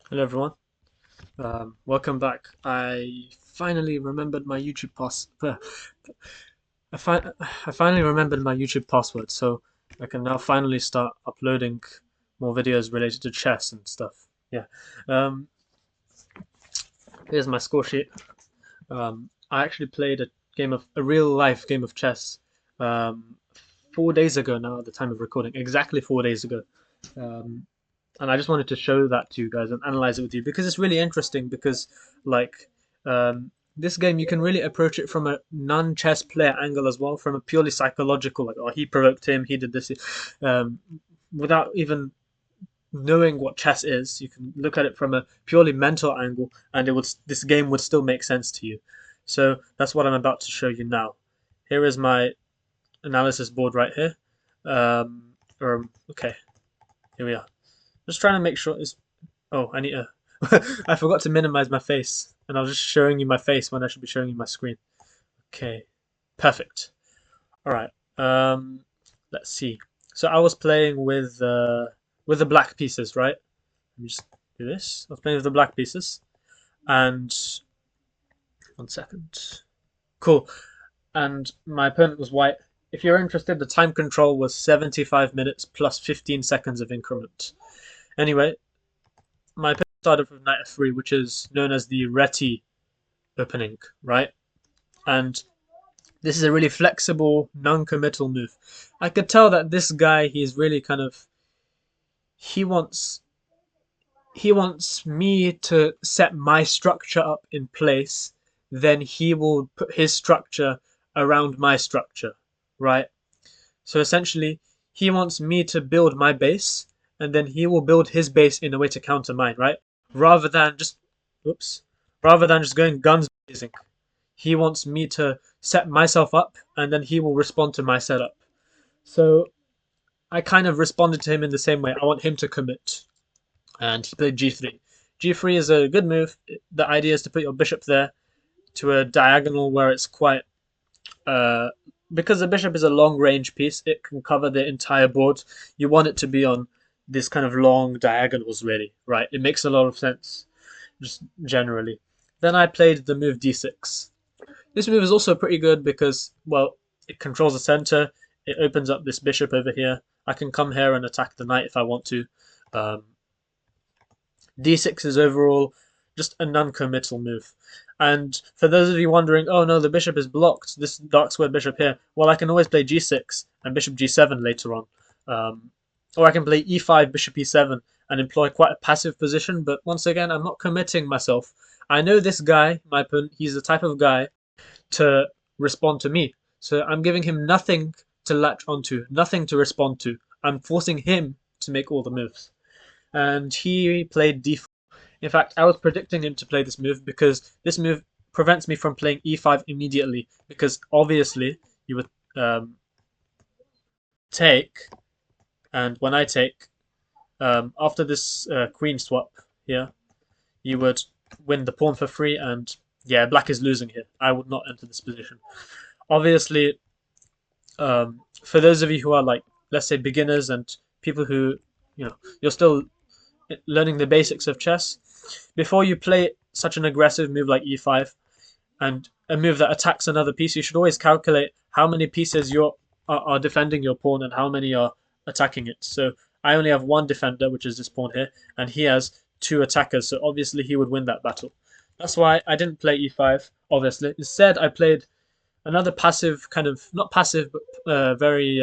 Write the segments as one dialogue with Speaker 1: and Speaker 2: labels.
Speaker 1: Hello everyone. Welcome back. I finally remembered my YouTube pass. I finally remembered my YouTube password, so I can now finally start uploading more videos related to chess and stuff. Yeah. Um, Here's my score sheet. I actually played a real life game of chess, um, 4 days ago now at the time of recording. Exactly 4 days ago. Um, and I just wanted to show that to you guys and analyze it with you because it's really interesting. Because like this game, you can really approach it from a non-chess player angle as well, from a purely psychological, like, oh, he provoked him, he did this, um, without even knowing what chess is. You can look at it from a purely mental angle, and this game would still make sense to you. So that's what I'm about to show you now. Here is my analysis board right here. Okay, here we are. Just trying to make sure it's. Oh, I need to. I forgot to minimize my face, and I was just showing you my face when I should be showing you my screen. Okay, perfect. All right. Let's see. So I was playing with the black pieces, right? Let me just do this. I was playing with the black pieces, and 1 second. Cool. And my opponent was white. If you're interested, the time control was 75 minutes plus 15 seconds of increment. Anyway, my opponent started with knight f3, which is known as the Reti opening, right? And this is a really flexible, non-committal move. I could tell that this guy, he's really kind of he wants he wants me to set my structure up in place, then he will put his structure around my structure, right? So essentially, he wants me to build my base, and then he will build his base in a way to counter mine, right? Rather than just, oops, rather than just going guns blazing. He wants me to set myself up, and then he will respond to my setup. So I kind of responded to him in the same way. I want him to commit, and he played g3. G3 is a good move. The idea is to put your bishop there to a diagonal where it's quite uh, because the bishop is a long range piece, it can cover the entire board. You want it to be on this kind of long diagonals, really, right? It makes a lot of sense, just generally. Then I played the move d6. This move is also pretty good because, well, it controls the center. It opens up this bishop over here. I can come here and attack the knight if I want to. Um, d6 is overall just a non-committal move. And for those of you wondering, oh no, the bishop is blocked, this dark squared bishop here, well, I can always play g6 and bishop g7 later on. Or I can play e5, bishop e7 and employ quite a passive position, but once again, I'm not committing myself. I know this guy, my opponent, he's the type of guy to respond to me. So I'm giving him nothing to latch onto, nothing to respond to. I'm forcing him to make all the moves. And he played d4. In fact, I was predicting him to play this move because this move prevents me from playing e5 immediately. Because obviously, you would take, and when I take, after this queen swap here, you would win the pawn for free, and yeah, black is losing here. I would not enter this position. Obviously, for those of you who are like, let's say, beginners and people who, you're still learning the basics of chess, before you play such an aggressive move like e5 and a move that attacks another piece, you should always calculate how many pieces are defending your pawn and how many are attacking it. So I only have one defender, which is this pawn here, and he has two attackers, so obviously he would win that battle. That's why I didn't play e5, obviously. Instead, I played another passive, kind of, not passive, but very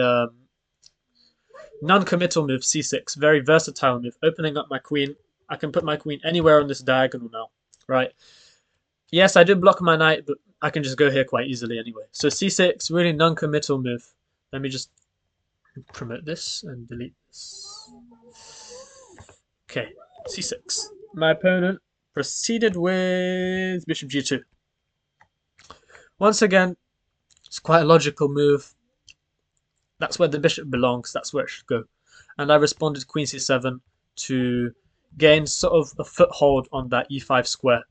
Speaker 1: non-committal move, c6. Very versatile move, opening up my queen. I can put my queen anywhere on this diagonal now, right? Yes, I do block my knight, but I can just go here quite easily anyway. So c6, really non-committal move. Let me just promote this and delete this. Okay, c6. My opponent proceeded with bishop g2. Once again, it's quite a logical move. That's where the bishop belongs. That's where it should go. And I responded queen c7 to gain sort of a foothold on that e5 square.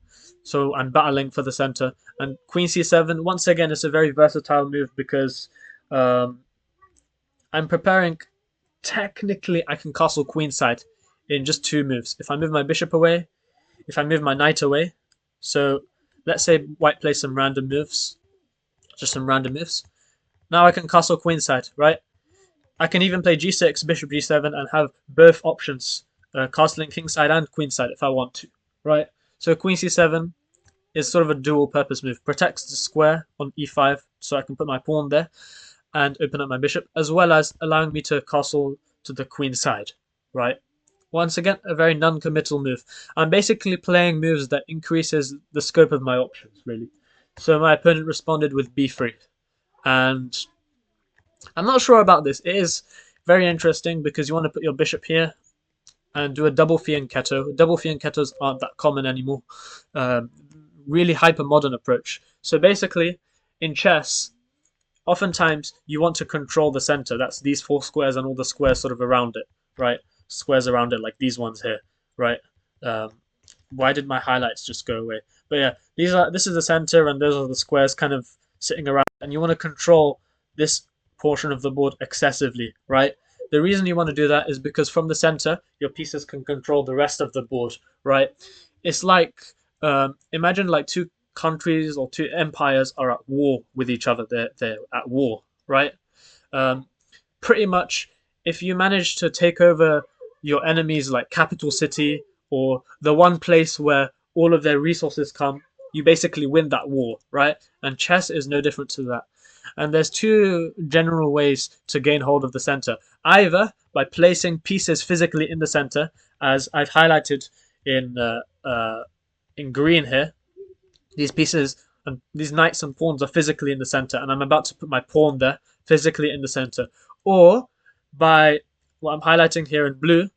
Speaker 1: So I'm battling for the center. And queen c7, once again, is a very versatile move because um, I'm preparing. Technically, I can castle queenside in just two moves. If I move my bishop away, if I move my knight away, so let's say white plays some random moves, just some random moves. Now I can castle queenside, right? I can even play g6, bishop g7, and have both options, castling kingside and queenside if I want to, right? So queen c7 is sort of a dual purpose move. Protects the square on e5, so I can put my pawn there and open up my bishop, as well as allowing me to castle to the queen side, right? Once again, a very non-committal move. I'm basically playing moves that increases the scope of my options, really. So my opponent responded with b3. And I'm not sure about this. It is very interesting because you want to put your bishop here and do a double fianchetto. Double fianchettos aren't that common anymore. Really hyper-modern approach. So basically, in chess, oftentimes you want to control the center. That's these four squares and all the squares sort of around it, right? Squares around it, like these ones here, right? Why did my highlights just go away? But yeah, this is the center, and those are the squares kind of sitting around, and you want to control this portion of the board excessively, right? The reason you want to do that is because from the center, your pieces can control the rest of the board, right? It's like imagine like two countries or two empires are at war with each other. They're at war, right? Um, Pretty much, if you manage to take over your enemy's like capital city or the one place where all of their resources come, you basically win that war, right? And chess is no different to that. And there's two general ways to gain hold of the center. Either by placing pieces physically in the center, as I've highlighted in green here. These pieces and these knights and pawns are physically in the center, and I'm about to put my pawn there physically in the center. Or by what I'm highlighting here in blue,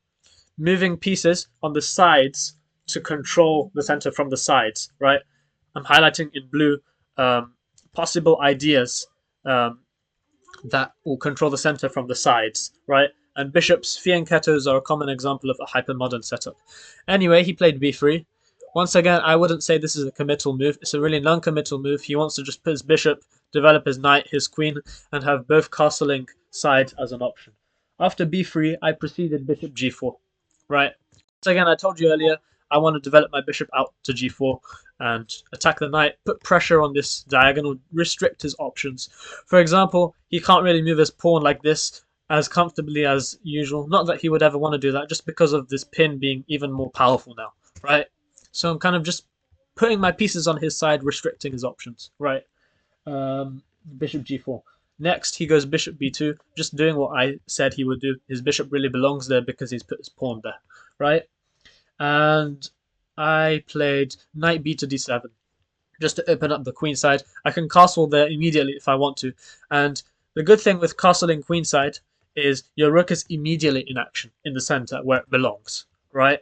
Speaker 1: moving pieces on the sides to control the center from the sides, right? I'm highlighting in blue possible ideas that will control the center from the sides, right? And bishop's fianchettos are a common example of a hyper-modern setup. Anyway, he played b3. Once again, I wouldn't say this is a committal move. It's a really non-committal move. He wants to just put his bishop, develop his knight, his queen, and have both castling sides as an option. After b3, I proceeded bishop g4, right? Once again, I told you earlier, I want to develop my bishop out to g4 and attack the knight, put pressure on this diagonal, restrict his options. For example, he can't really move his pawn like this as comfortably as usual. Not that he would ever want to do that, just because of this pin being even more powerful now, right? So I'm kind of just putting my pieces on his side, restricting his options, right? Bishop g4. Next, he goes bishop b2, just doing what I said he would do. His bishop really belongs there because he's put his pawn there, right? And I played knight b to d7, just to open up the queen side. I can castle there immediately if I want to. And the good thing with castling queenside is your rook is immediately in action in the center where it belongs, right?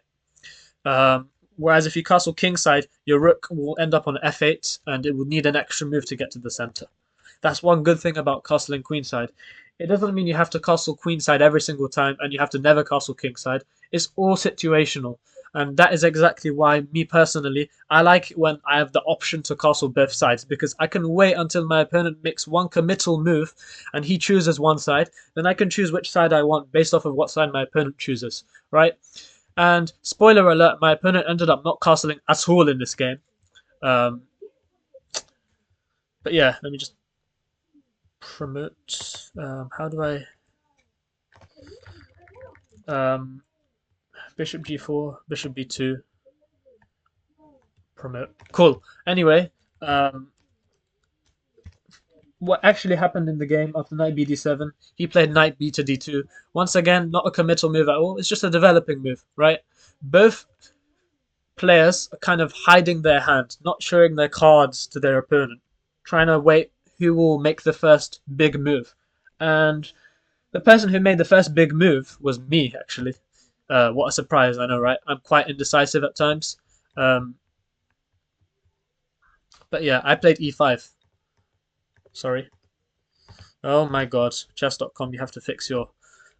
Speaker 1: Whereas if you castle kingside, your rook will end up on f8 and it will need an extra move to get to the center. That's one good thing about castling queenside. It doesn't mean you have to castle queenside every single time and you have to never castle kingside. It's all situational. And that is exactly why, me personally, I like it when I have the option to castle both sides, because I can wait until my opponent makes one committal move and he chooses one side. Then I can choose which side I want based off of what side my opponent chooses, right? And spoiler alert, my opponent ended up not castling at all in this game. But yeah, let me just promote. How do I... bishop g4, bishop b2, promote. Cool. Anyway, what actually happened in the game after knight bd7, he played knight b to d2. Once again, not a committal move at all. It's just a developing move, right? Both players are kind of hiding their hand, not showing their cards to their opponent, trying to wait who will make the first big move. And the person who made the first big move was me, actually. What a surprise, I know, right? I'm quite indecisive at times. But yeah, I played e5. Sorry. Oh my god, chess.com, you have to fix your...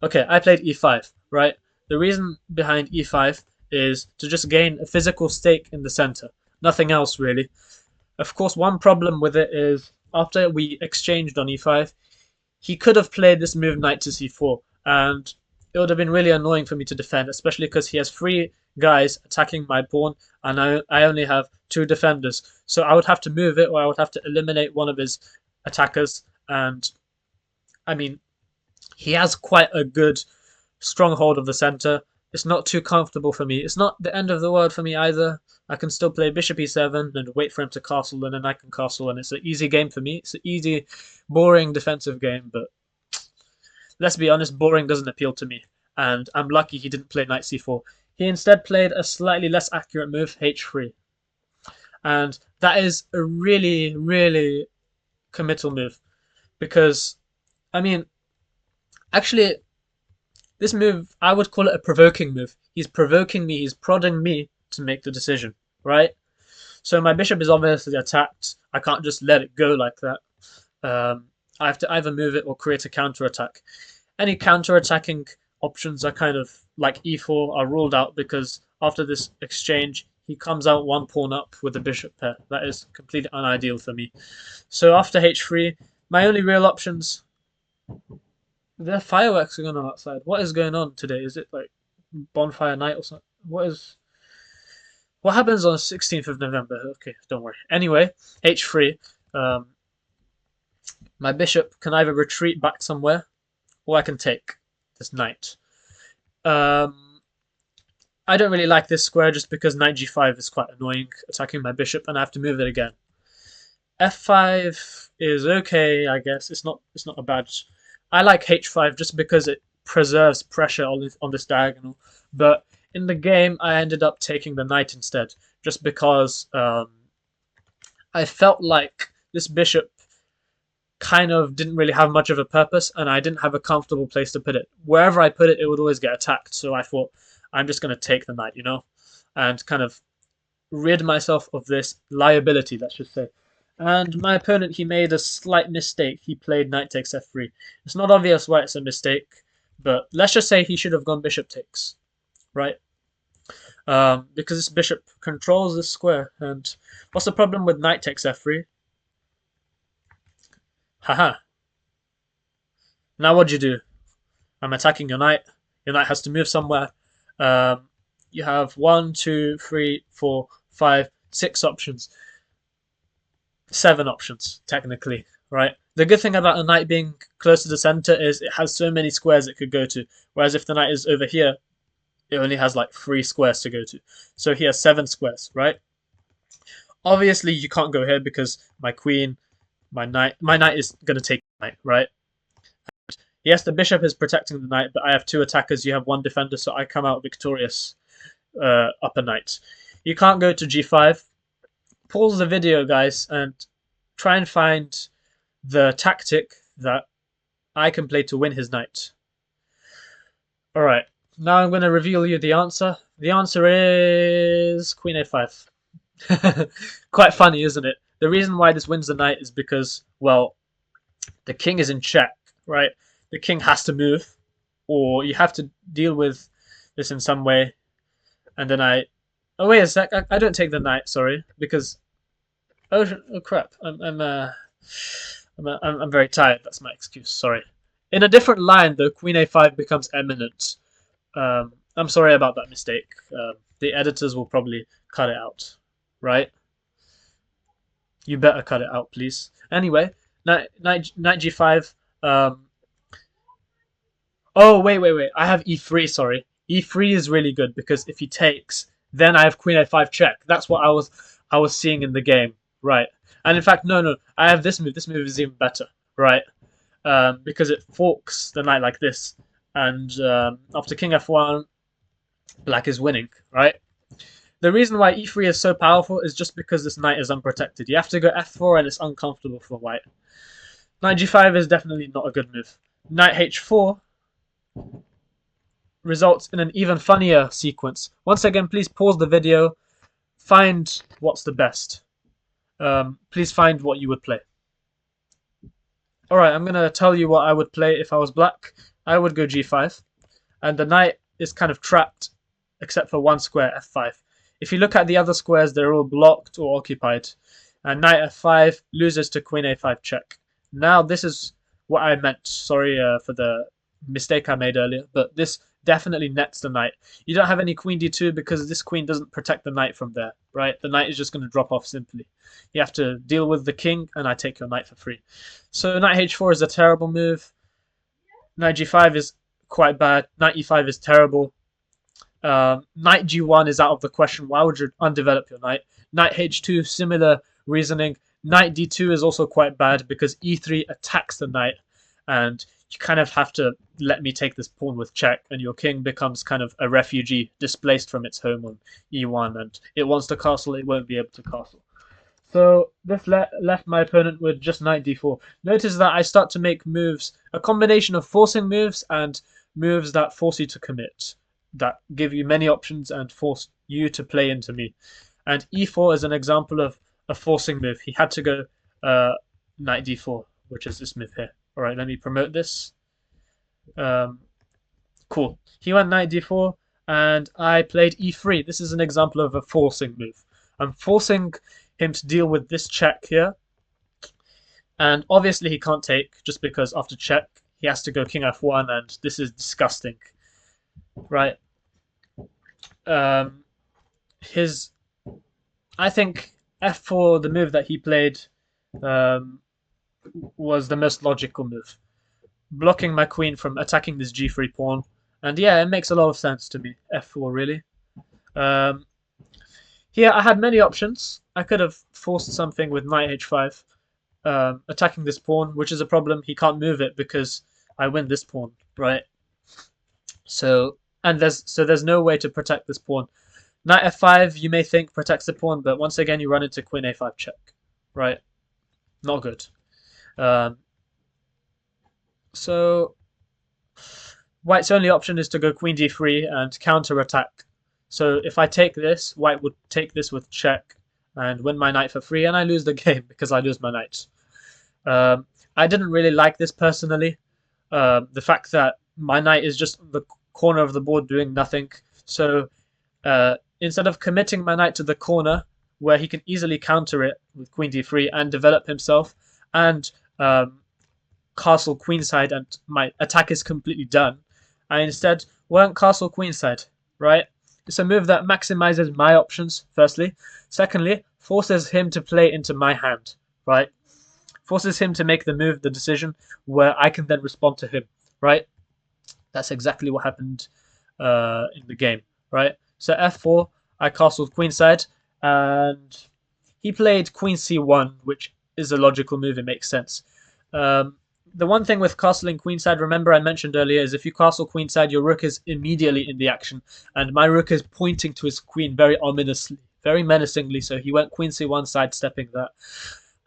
Speaker 1: Okay, I played e5, right? The reason behind e5 is to just gain a physical stake in the center. Nothing else, really. Of course, one problem with it is, after we exchanged on e5, he could have played this move knight to c4, and it would have been really annoying for me to defend, especially because he has 3 guys attacking my pawn, and I only have 2 defenders. So I would have to move it, or I would have to eliminate one of his attackers. And I mean, he has quite a good stronghold of the center. It's not too comfortable for me. It's not the end of the world for me either. I can still play bishop e7 and wait for him to castle, and then I can castle, and it's an easy game for me. It's an easy, boring defensive game, but let's be honest, boring doesn't appeal to me. And I'm lucky he didn't play knight c4. He instead played a slightly less accurate move, h3. And that is a really, really committal move. Because, I mean, actually, this move, I would call it a provoking move. He's provoking me, he's prodding me to make the decision, right? So my bishop is obviously attacked. I can't just let it go like that. I have to either move it or create a counter-attack. Any counter-attacking options are kind of like e4 are ruled out because after this exchange, he comes out 1 pawn up with the bishop pair. That is completely unideal for me. So after h3, my only real options... There are fireworks going on outside. What is going on today? Is it like bonfire night or something? What happens on the 16th of November? Okay, don't worry. Anyway, h3. My bishop can either retreat back somewhere, or I can take this knight. I don't really like this square just because knight g5 is quite annoying, attacking my bishop, and I have to move it again. f5 is okay, I guess. It's not a bad. I like h5 just because it preserves pressure on this diagonal, but in the game I ended up taking the knight instead, just because I felt like this bishop kind of didn't really have much of a purpose, and I didn't have a comfortable place to put it. Wherever I put it, it would always get attacked, so I thought, I'm just going to take the knight, and kind of rid myself of this liability, let's just say. And my opponent, he made a slight mistake. He played knight takes f3. It's not obvious why it's a mistake, but let's just say he should have gone bishop takes, right? Because this bishop controls this square. And what's the problem with knight takes f3? Haha. Now what do you do? I'm attacking your knight. Your knight has to move somewhere. You have 1, 2, 3, 4, 5, 6 options. 7 options, technically, right? The good thing about a knight being close to the center is it has so many squares it could go to. Whereas if the knight is over here, it only has like 3 squares to go to. So he has 7 squares, right? Obviously, you can't go here because my queen, my knight is going to take the knight, right? And yes, the bishop is protecting the knight, but I have 2 attackers, you have 1 defender, so I come out victorious up a knight. You can't go to g5. Pause the video, guys, and try and find the tactic that I can play to win his knight. Alright, now I'm going to reveal you the answer. The answer is queen a5. Quite funny, isn't it? The reason why this wins the knight is because, well, the king is in check, right? The king has to move, or you have to deal with this in some way. And then oh wait a sec! I don't take the knight. Sorry, because oh crap! I'm very tired. That's my excuse. Sorry. In a different line, though, queen a5 becomes eminent. I'm sorry about that mistake. The editors will probably cut it out, right? You better cut it out, please. Anyway, knight g5. Oh wait! I have e3. Sorry. E3 is really good because if he takes, then I have queen a5 check. That's what I was seeing in the game, right? And in fact, no, I have this move. This move is even better, right? Because it forks the knight like this, and after king f1, black is winning, right? The reason why e3 is so powerful is just because this knight is unprotected. You have to go f4, and it's uncomfortable for white. Knight g5 is definitely not a good move. Knight h4 results in an even funnier sequence. Once again, please pause the video, find what's the best. Please find what you would play. Alright, I'm going to tell you what I would play if I was black. I would go g5, and the knight is kind of trapped except for 1 square, f5. If you look at the other squares, they're all blocked or occupied. And knight f5 loses to queen a5 check. Now this is what I meant. Sorry for the mistake I made earlier, but this definitely nets the knight. You don't have any queen d2 because this queen doesn't protect the knight from there, right? The knight is just going to drop off simply. You have to deal with the king, and I take your knight for free. So knight h4 is a terrible move. Knight g5 is quite bad. Knight e5 is terrible. Knight g1 is out of the question. Why would you undevelop your knight? Knight h2, similar reasoning. Knight d2 is also quite bad because e3 attacks the knight, and you kind of have to let me take this pawn with check, and your king becomes kind of a refugee displaced from its home on e1, and it wants to castle, it won't be able to castle. So this left my opponent with just knight d4. Notice that I start to make moves, a combination of forcing moves and moves that force you to commit, that give you many options and force you to play into me. And e4 is an example of a forcing move. He had to go knight d4, which is this move here. All right, let me promote this. Cool. He went knight d4, and I played e3. This is an example of a forcing move. I'm forcing him to deal with this check here. And obviously he can't take, just because after check, he has to go king f1, and this is disgusting. Right? I think f4, the move that he played, was the most logical move. Blocking my queen from attacking this g3 pawn. And yeah, it makes a lot of sense to me, f4 really. Here I had many options. I could have forced something with knight h5, attacking this pawn, which is a problem. He can't move it because I win this pawn, right? So there's no way to protect this pawn. Knight f5, you may think protects the pawn, but once again you run into queen a5 check, right? Not good. So white's only option is to go queen d3 and counter attack. So if I take this, white would take this with check and win my knight for free, and I lose the game because I lose my knight. I didn't really like this personally. The fact that my knight is just on the corner of the board doing nothing. So instead of committing my knight to the corner, where he can easily counter it with queen d3 and develop himself, and castle queenside, and my attack is completely done, I instead went castle queenside, right? It's a move that maximizes my options, firstly. Secondly, forces him to play into my hand, right? Forces him to make the move, the decision, where I can then respond to him, right? That's exactly what happened in the game, right? So f4, I castled queenside, and he played queen c1, which is a logical move, it makes sense. The one thing with castling queenside, remember I mentioned earlier, is if you castle queenside, your rook is immediately in the action, and my rook is pointing to his queen very ominously, very menacingly, so he went queen c1, sidestepping that,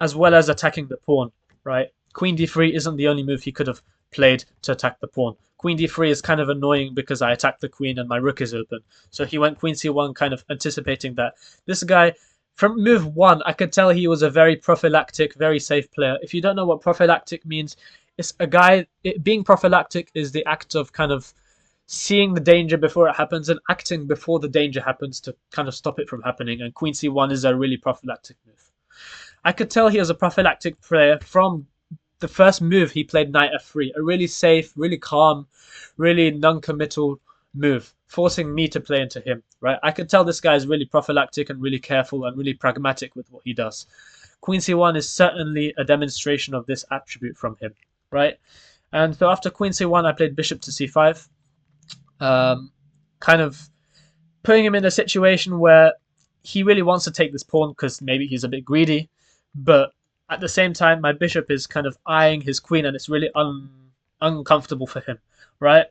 Speaker 1: as well as attacking the pawn, right? Queen d3 isn't the only move he could have played to attack the pawn. Queen d3 is kind of annoying because I attacked the queen and my rook is open, so he went queen c1, kind of anticipating that. This guy, from move 1, I could tell he was a very prophylactic, very safe player. If you don't know what prophylactic means, it's a guy, being prophylactic is the act of kind of seeing the danger before it happens and acting before the danger happens to kind of stop it from happening, and queen c1 is a really prophylactic move. I could tell he was a prophylactic player from the first move he played knight f3, a really safe, really calm, really non-committal move, forcing me to play into him, right? I could tell this guy is really prophylactic and really careful and really pragmatic with what he does. Queen c1 is certainly a demonstration of this attribute from him, right? And so after queen c1, I played bishop to c5, kind of putting him in a situation where he really wants to take this pawn because maybe he's a bit greedy, but at the same time, my bishop is kind of eyeing his queen, and it's really uncomfortable for him, right?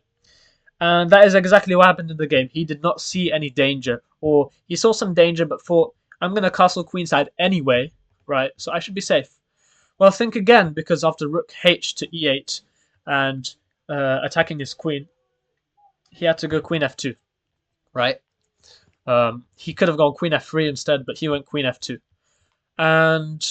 Speaker 1: And that is exactly what happened in the game. He did not see any danger, or he saw some danger but thought, I'm going to castle queenside anyway, right? So I should be safe. Well, think again, because after rook h to e8 and attacking his queen, he had to go queen f2, right? He could have gone queen f3 instead, but he went queen f2. And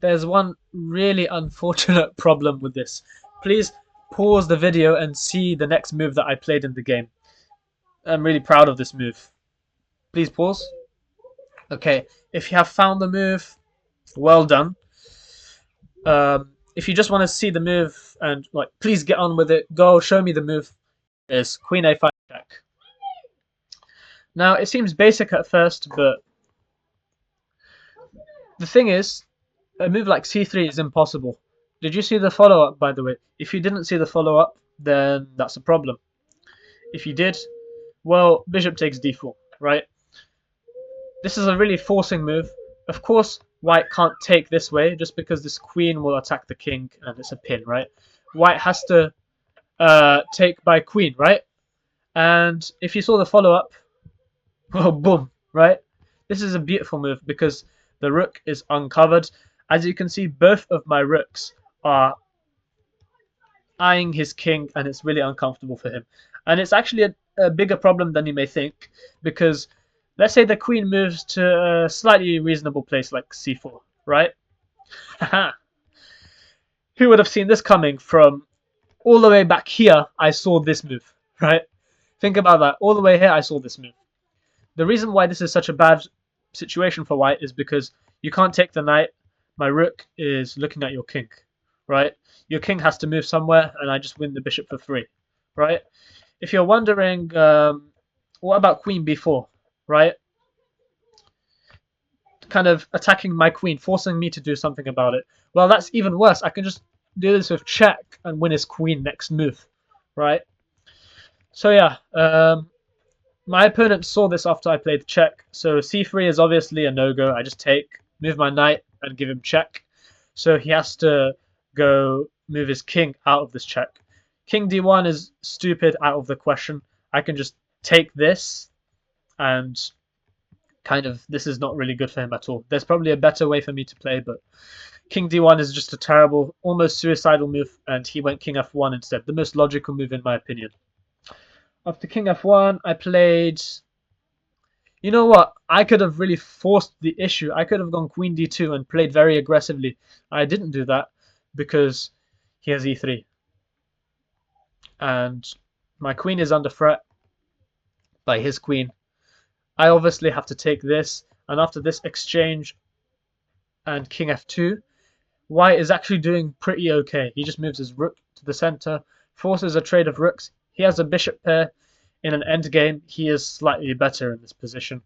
Speaker 1: there's one really unfortunate problem with this. Please pause the video and see the next move that I played in the game. I'm really proud of this move. Please pause. Okay, if you have found the move, well done. if you just want to see the move and like, please get on with it, go show me the move, is Queen A5 check. Now it seems basic at first, but the thing is, a move like C3 is impossible. Did you see the follow-up, by the way? If you didn't see the follow-up, then that's a problem. If you did, well, bishop takes d4, right? This is a really forcing move. Of course, white can't take this way, just because this queen will attack the king, and it's a pin, right? White has to take by queen, right? And if you saw the follow-up, well, boom, right? This is a beautiful move because the rook is uncovered. As you can see, both of my rooks are eyeing his king, and it's really uncomfortable for him. And it's actually a bigger problem than you may think, because let's say the queen moves to a slightly reasonable place like c4, right? Who would have seen this coming from all the way back here? I saw this move, right? Think about that. All the way here, I saw this move. The reason why this is such a bad situation for white is because you can't take the knight. My rook is looking at your king, right? Your king has to move somewhere, and I just win the bishop for free, right? If you're wondering, what about queen b4, right? Kind of attacking my queen, forcing me to do something about it. Well, that's even worse. I can just do this with check and win his queen next move, right? So yeah, my opponent saw this after I played check, so c3 is obviously a no-go. I just take, move my knight, and give him check. So he has to go move his king out of this check. King d1 is stupid, out of the question. I can just take this, and kind of, this is not really good for him at all. There's probably a better way for me to play, but king d1 is just a terrible, almost suicidal move, and he went king f1 instead. The most logical move in my opinion. After king f1, I played... You know what? I could have really forced the issue. I could have gone queen d2 and played very aggressively. I didn't do that because he has e3. And my queen is under threat by his queen. I obviously have to take this. And after this exchange and king f2, white is actually doing pretty okay. He just moves his rook to the center, forces a trade of rooks. He has a bishop pair. In an endgame, he is slightly better in this position.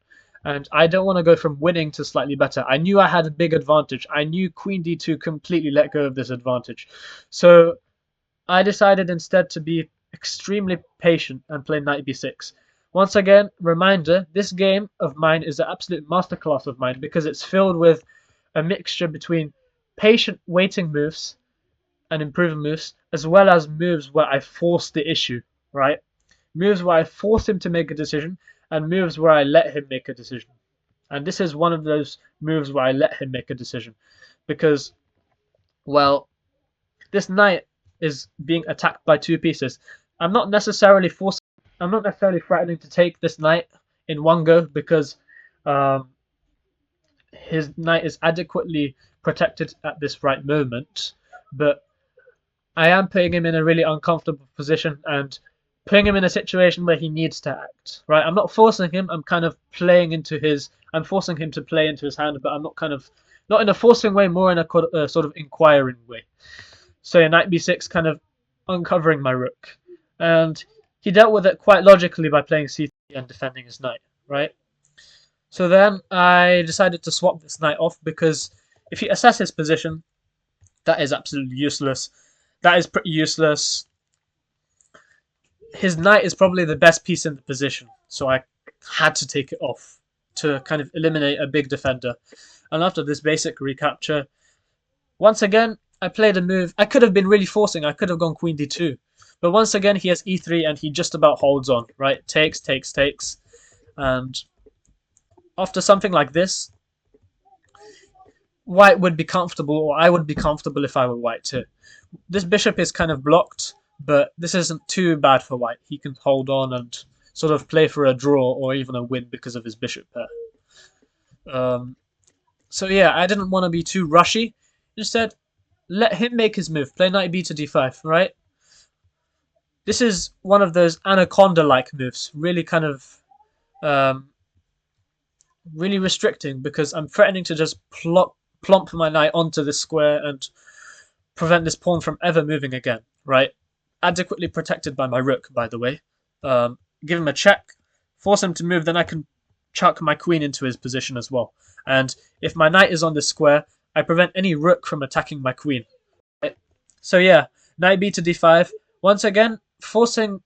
Speaker 1: And I don't want to go from winning to slightly better. I knew I had a big advantage. I knew queen d2 completely let go of this advantage. So I decided instead to be extremely patient and play knight b6. Once again, reminder, this game of mine is an absolute masterclass of mine because it's filled with a mixture between patient waiting moves and improving moves, as well as moves where I force the issue, right? Moves where I force him to make a decision, and moves where I let him make a decision. And this is one of those moves where I let him make a decision. Because, well, this knight is being attacked by two pieces. I'm not necessarily threatening to take this knight in one go because his knight is adequately protected at this right moment. But I am putting him in a really uncomfortable position and putting him in a situation where he needs to act, right? I'm not forcing him. I'm kind of playing into his... I'm forcing him to play into his hand, but I'm not kind of... Not in a forcing way, more in a sort of inquiring way. So yeah, knight b6 kind of uncovering my rook. And he dealt with it quite logically by playing c3 and defending his knight, right? So then I decided to swap this knight off because if you assess his position, that is absolutely useless. That is pretty useless. His knight is probably the best piece in the position, so I had to take it off to kind of eliminate a big defender. And after this basic recapture, once again, I played a move. I could have been really forcing. I could have gone queen d2. But once again, he has e3 and he just about holds on, right? Takes, takes, takes. And after something like this, white would be comfortable, or I would be comfortable if I were white too. This bishop is kind of blocked, but this isn't too bad for white. He can hold on and sort of play for a draw or even a win because of his bishop pair. So yeah, I didn't want to be too rushy. Instead, let him make his move. Play knight b to d5, right? This is one of those anaconda-like moves. Really kind of... really restricting because I'm threatening to just plump my knight onto this square and prevent this pawn from ever moving again, right? Adequately protected by my rook, by the way. Give him a check, force him to move, then I can chuck my queen into his position as well. And if my knight is on the square, I prevent any rook from attacking my queen. Right? So yeah, knight b to d5. Once again,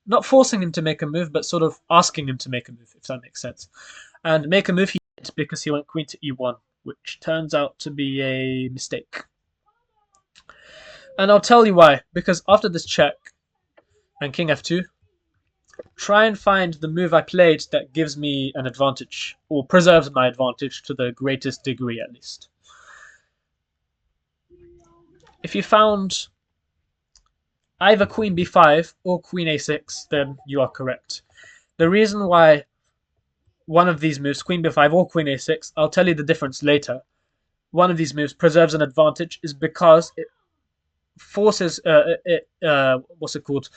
Speaker 1: not forcing him to make a move, but sort of asking him to make a move, if that makes sense. And make a move he did because he went queen to e1, which turns out to be a mistake. And I'll tell you why. Because after this check and king f2, try and find the move I played that gives me an advantage, or preserves my advantage to the greatest degree at least. If you found either queen b5 or queen a6, then you are correct. The reason why one of these moves, queen b5 or queen a6, I'll tell you the difference later, one of these moves preserves an advantage is because it forces, what's it called,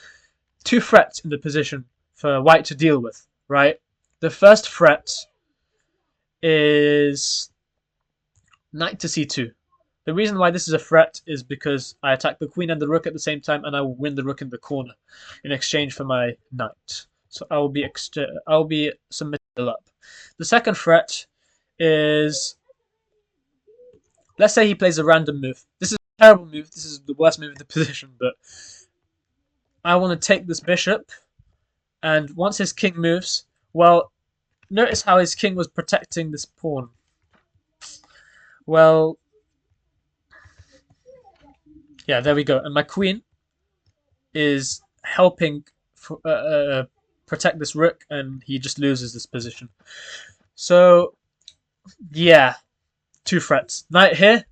Speaker 1: two threats in the position for white to deal with, right? The first threat is knight to c2. The reason why this is a threat is because I attack the queen and the rook at the same time, and I will win the rook in the corner in exchange for my knight. So I will be submitted up. The second threat is, let's say he plays a random move. This is a terrible move. This is the worst move in the position, but I want to take this bishop, and once his king moves, well, notice how his king was protecting this pawn. Well, yeah, there we go. And my queen is helping protect this rook, and he just loses this position. So, yeah, two threats. Knight here,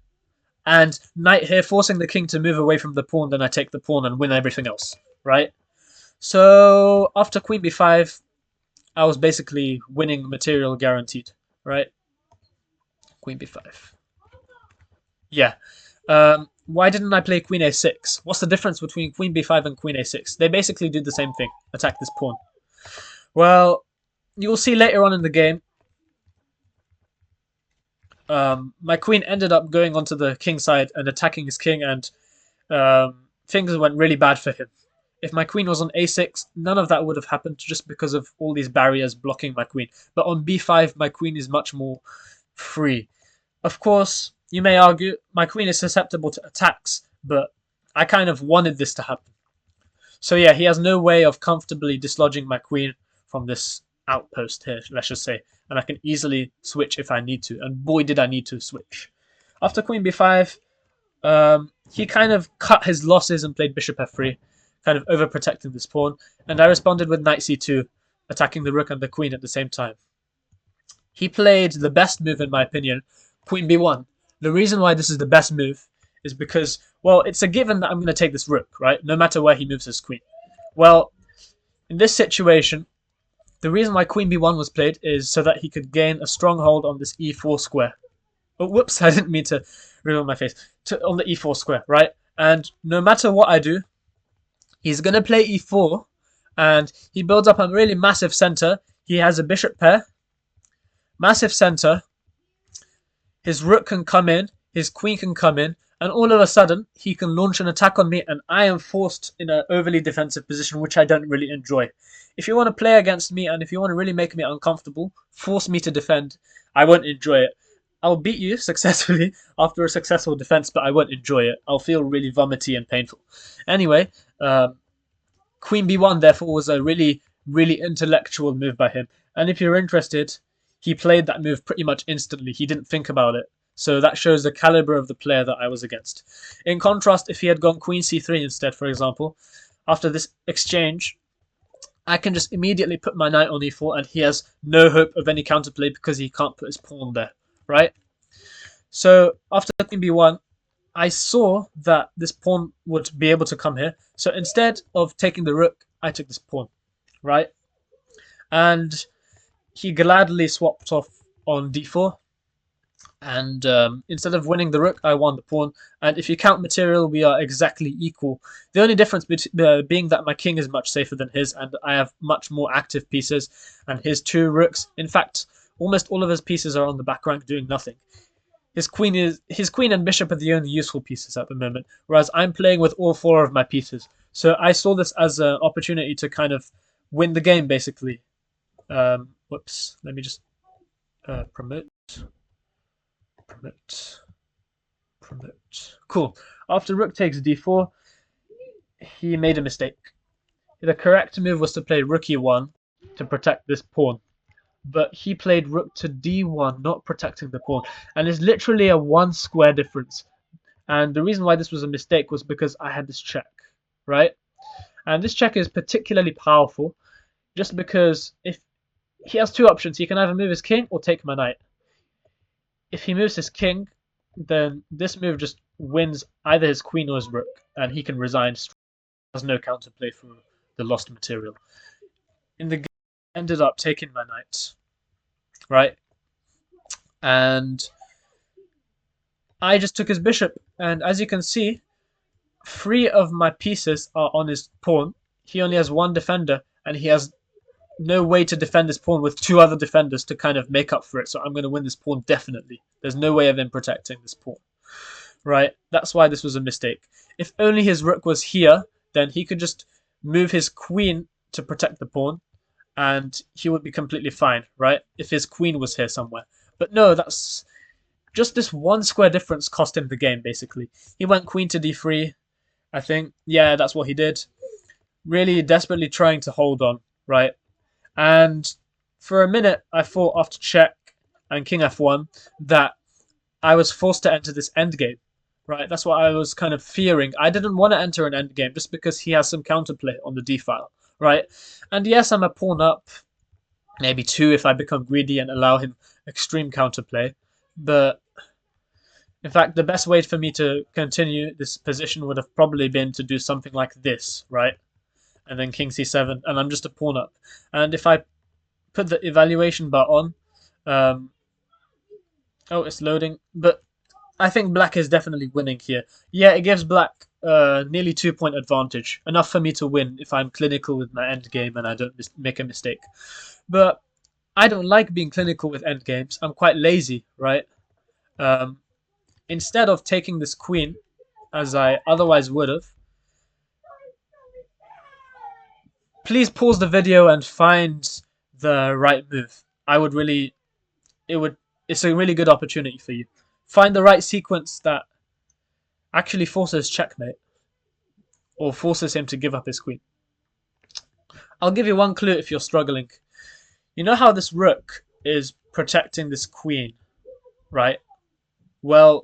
Speaker 1: and knight here, forcing the king to move away from the pawn, then I take the pawn and win everything else, right? So, after queen b5, I was basically winning material guaranteed, right? Queen b5. Yeah. Why didn't I play queen a6? What's the difference between queen b5 and queen a6? They basically do the same thing, attack this pawn. Well, you'll see later on in the game, my queen ended up going onto the king side and attacking his king, and things went really bad for him. If my queen was on a6, none of that would have happened just because of all these barriers blocking my queen. But on b5, my queen is much more free. Of course, you may argue my queen is susceptible to attacks, but I kind of wanted this to happen. So yeah, he has no way of comfortably dislodging my queen from this outpost here, let's just say. And I can easily switch if I need to. And boy, did I need to switch. After queen b5, he kind of cut his losses and played bishop f3, kind of overprotecting this pawn. And I responded with knight c2, attacking the rook and the queen at the same time. He played the best move, in my opinion, queen b1. The reason why this is the best move is because, well, it's a given that I'm going to take this rook, right? No matter where he moves his queen. Well, in this situation, the reason why queen b1 was played is so that he could gain a stronghold on this e4 square. Oh, whoops, I didn't mean to reveal my face. On the e4 square, right? And no matter what I do, he's going to play e4, and he builds up a really massive center. He has a bishop pair, massive center. His rook can come in, his queen can come in, and all of a sudden, he can launch an attack on me, and I am forced in an overly defensive position, which I don't really enjoy. If you want to play against me, and if you want to really make me uncomfortable, force me to defend, I won't enjoy it. I'll beat you successfully after a successful defense, but I won't enjoy it. I'll feel really vomity and painful. Anyway, queen b1, therefore, was a really, really intellectual move by him. And if you're interested, he played that move pretty much instantly. He didn't think about it. So that shows the caliber of the player that I was against. In contrast, if he had gone queen c3 instead, for example, after this exchange, I can just immediately put my knight on e4, and he has no hope of any counterplay because he can't put his pawn there, right? So after queen b1, I saw that this pawn would be able to come here. So instead of taking the rook, I took this pawn, right? And he gladly swapped off on d4. And instead of winning the rook, I won the pawn. And if you count material, we are exactly equal. The only difference being that my king is much safer than his, and I have much more active pieces, and his two rooks. In fact, almost all of his pieces are on the back rank doing nothing. His queen and bishop are the only useful pieces at the moment, whereas I'm playing with all four of my pieces. So I saw this as an opportunity to kind of win the game, basically. Whoops, let me just promote, promote, promote. Cool. After rook takes d4, he made a mistake. The correct move was to play rook e1 to protect this pawn. But he played rook to d1, not protecting the pawn. And it's literally a one square difference. And the reason why this was a mistake was because I had this check, right? And this check is particularly powerful just because if he has two options, he can either move his king or take my knight. If he moves his king, then this move just wins either his queen or his rook, and he can resign. There's no counterplay for the lost material. In the game, I ended up taking my knight, right? And I just took his bishop, and as you can see, 3 of my pieces are on his pawn. He only has 1 defender, and he has no way to defend this pawn with 2 other defenders to kind of make up for it. So I'm going to win this pawn definitely. There's no way of him protecting this pawn, right? That's why this was a mistake. If only his rook was here, then he could just move his queen to protect the pawn, and he would be completely fine, right? If his queen was here somewhere. But no, that's just this one square difference cost him the game, basically. He went queen to d3, I think. Yeah, that's what he did. Really desperately trying to hold on, right? And for a minute, I thought after check and king f1 that I was forced to enter this endgame, right? That's what I was kind of fearing. I didn't want to enter an endgame just because he has some counterplay on the d file, right? And yes, I'm a pawn up, maybe 2 if I become greedy and allow him extreme counterplay. But in fact, the best way for me to continue this position would have probably been to do something like this, right? And then king c7, and I'm just a pawn up. And if I put the evaluation bar on, oh, it's loading, but I think black is definitely winning here. Yeah, it gives black nearly 2-point advantage, enough for me to win if I'm clinical with my endgame and I don't make a mistake. But I don't like being clinical with endgames. I'm quite lazy, right? Instead of taking this queen, as I otherwise would have, please pause the video and find the right move. It's a really good opportunity for you. Find the right sequence that actually forces checkmate, or forces him to give up his queen. I'll give you one clue if you're struggling. You know how this rook is protecting this queen, right? Well,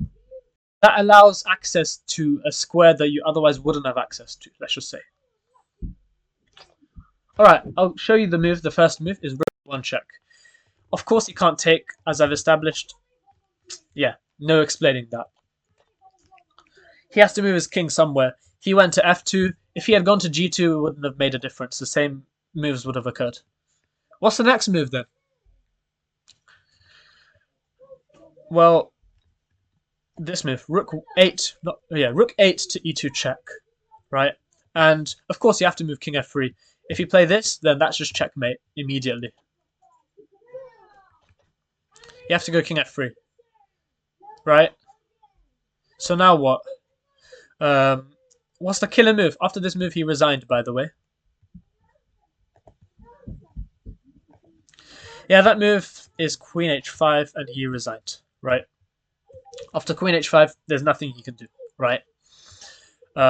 Speaker 1: that allows access to a square that you otherwise wouldn't have access to, let's just say. Alright, I'll show you the move. The first move is rook 1 check. Of course he can't take, as I've established. Yeah, no explaining that. He has to move his king somewhere. He went to f2. If he had gone to g2, it wouldn't have made a difference. The same moves would have occurred. What's the next move then? Well, this move, rook 8 to e2 check, right? And of course you have to move king f3. If you play this, then that's just checkmate immediately. You have to go king f3, right? So now what? What's the killer move? After this move, he resigned, by the way. Yeah, that move is queen h5, and he resigned, right? After queen h5, there's nothing he can do, right?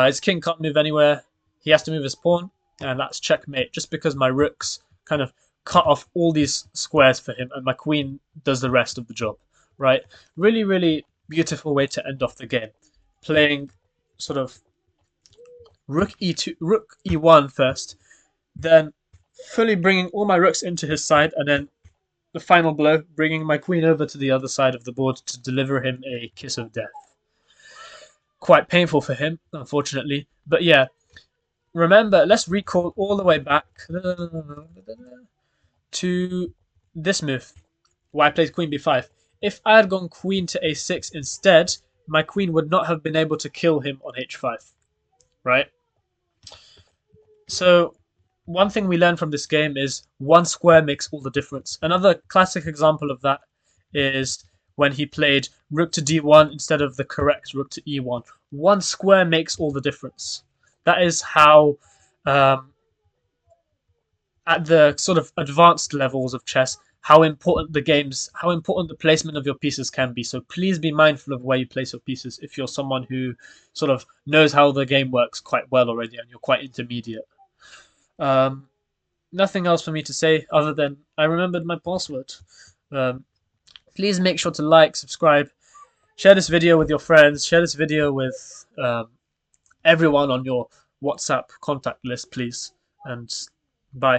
Speaker 1: His king can't move anywhere. He has to move his pawn, and that's checkmate, just because my rooks kind of cut off all these squares for him, and my queen does the rest of the job, right? Really, really beautiful way to end off the game. Playing sort of rook e1 first, then fully bringing all my rooks into his side, and then the final blow, bringing my queen over to the other side of the board to deliver him a kiss of death. Quite painful for him, unfortunately. But yeah, remember, let's recall all the way back to this move, where I played queen b5. If I had gone queen to a6 instead, my queen would not have been able to kill him on h5, right? So one thing we learn from this game is one square makes all the difference. Another classic example of that is when he played rook to d1 instead of the correct rook to e1. One square makes all the difference. That is how, at the sort of advanced levels of chess, how important how important the placement of your pieces can be. So please be mindful of where you place your pieces if you're someone who sort of knows how the game works quite well already and you're quite intermediate. Um, Nothing else for me to say other than I remembered my password. Um, Please make sure to like, subscribe, share this video with your friends, share this video with everyone on your WhatsApp contact list, please. And bye.